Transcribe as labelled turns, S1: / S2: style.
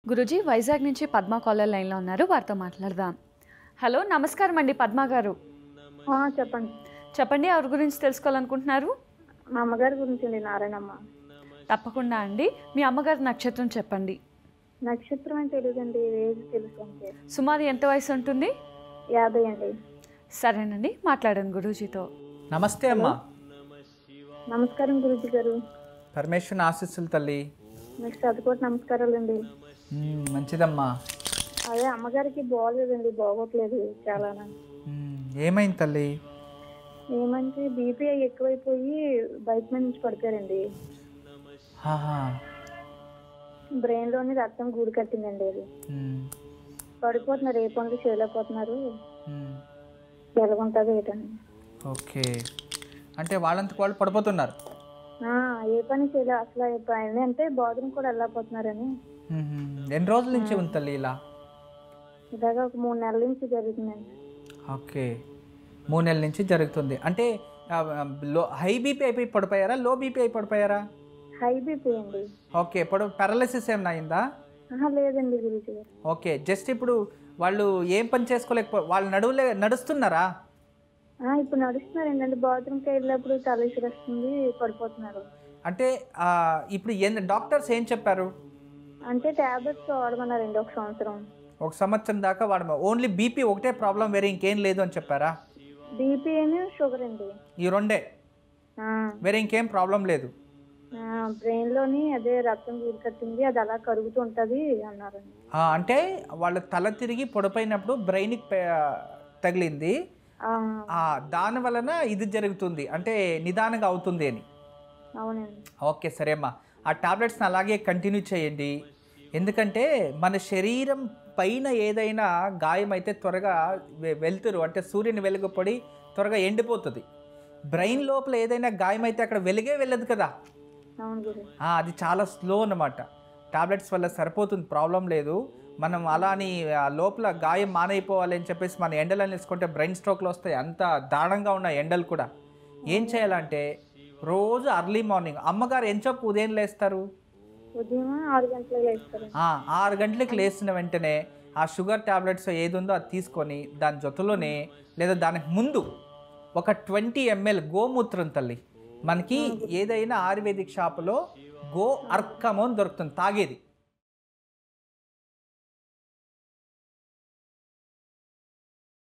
S1: గురూజీ వైజాగ్ నుంచి పద్మ కాలర్ లైన్లో ఉన్నారు, వారితో మాట్లాడదాం. హలో, నమస్కారం అండి పద్మ గారు.
S2: చెప్పండి.
S1: చెప్పండి, ఎవరి గురించి తెలుసుకోవాలనుకుంటున్నారు?
S2: మా అమ్మగారి గురించి అండి, నారాయణమ్మ.
S1: తప్పకుండా అండి. మీ అమ్మగారి నక్షత్రం చెప్పండి.
S2: నక్షత్రం అని తెలియదండి, ఏజ్ తెలుసు అంతే.
S1: సుమారు ఎంత వయసు ఉంటుంది?
S2: 50 అండి.
S1: సరేనండి, మాట్లాడండి గురూజీతో.
S3: నమస్తే అమ్మా.
S2: నమస్కారం గురూజీ గారు.
S3: పరమేశ్వరుని ఆశీస్సులు తల్లి.
S2: నెక్స్ట్ అదికోటి నమస్కారాలండి.
S3: మంచిదమ్మా.
S2: అదే అమ్మగారికి బాగోలేదండి, బాగోట్లేదు చాలా.
S3: ఏమైంది తల్లి?
S2: ఏమంటే బీపీ ఎక్కువైపోయి బయట నుంచి పడిపోయారండి. బ్రెయిన్ లోని రక్తం గూడు కట్టిందండి. అది పడిపోతున్నారు, ఏ పనులు చేయలేకపోతున్నారు. ఎలాగుంటుంది ఏంటండి?
S3: ఓకే, అంటే వాళ్ళంతకు వాళ్ళు పడిపోతున్నారు.
S2: ఏ పని చేయలే అసలు. పని అంటే బాత్రూమ్ కూడా వెళ్ళకపోతున్నారని.
S3: ఎన్ని రోజుల నుంచి ఉంది తల్లి ఇలా?
S2: ఇలాగా ఒక 3 నెలల నుంచి జరుగుతుందండి.
S3: ఓకే, 3 నెలల నుంచి జరుగుతుంది. అంటే హై బీపీ అయిపోయి పడిపోయారా, లో బీపీ అయిపోయి పడిపోయారా?
S2: హై బీపీ అండి.
S3: ఓకే, ఇప్పుడు పారాలిసిస్ ఏమైనా అయిందా?
S2: లేదండి గురించి.
S3: ఓకే, జస్ట్ ఇప్పుడు వాళ్ళు ఏం పని వాళ్ళు నడుస్తున్నారా?
S2: ఇప్పుడు నడుస్తున్నారు ఏంటంటే, బాత్రూమ్కి వెళ్ళినప్పుడు తలసి వస్తుంది, పడిపోతున్నారు.
S3: అంటే ఇప్పుడు డాక్టర్స్ ఏం చెప్పారు?
S2: అంటే టాబ్లెట్స్ వాడమన్నారండి 1 సంవత్సరం.
S3: 1 సంవత్సరం దాకా వాడమా? ఓన్లీ బీపీ ఒకటే ప్రాబ్లం, వేరే ఇంకేం లేదు అని చెప్పారా?
S2: బీపీ అని షుగర్ అండి,
S3: ఈ రెండే, వేరే ఇంకేం ప్రాబ్లం లేదు.
S2: బ్రెయిన్ లోని అదే రక్తం గూడు కట్టింది, అది అలా కరుగుతూ ఉంటది అన్నారండి.
S3: అంటే వాళ్ళ తల తిరిగి పొడిపోయినప్పుడు బ్రెయిన్కి తగిలింది, దాని వలన ఇది జరుగుతుంది, అంటే నిదానంగా అవుతుంది అని.
S2: అవునండి.
S3: ఓకే సరే అమ్మా, ఆ టాబ్లెట్స్ని అలాగే కంటిన్యూ చేయండి. ఎందుకంటే మన శరీరం పైన ఏదైనా గాయం అయితే త్వరగా వెలుతురు, అంటే సూర్యుని వెలుగు పడి త్వరగా ఎండిపోతుంది. బ్రెయిన్ లోపల ఏదైనా గాయం అయితే అక్కడ వెలుగే వెళ్ళదు కదా. అది చాలా స్లో అన్నమాట. టాబ్లెట్స్ వల్ల సరిపోతుంది, ప్రాబ్లం లేదు. మనం అలాని లోపల గాయం మానైపోవాలి అని చెప్పేసి మన ఎండలను వేసుకుంటే బ్రెయిన్ స్ట్రోక్లు వస్తాయి. అంత దారుణంగా ఉన్న ఎండలు కూడా. ఏం చేయాలంటే రోజు అర్లీ మార్నింగ్, అమ్మగారు ఎంచొప్పు ఉదయం లేస్తారు?
S2: ఉదయం 6 గంటలకు లేస్తారు.
S3: 6 గంటలకు లేచిన వెంటనే ఆ షుగర్ టాబ్లెట్స్ ఏది ఉందో అది తీసుకొని దాని జొత్తలోనే లేదా దానికి ముందు ఒక 20 ml గోమూత్రం తల్లి, మనకి ఏదైనా ఆయుర్వేదిక్ షాపులో గో అర్కమో అని దొరుకుతుంది తాగేది.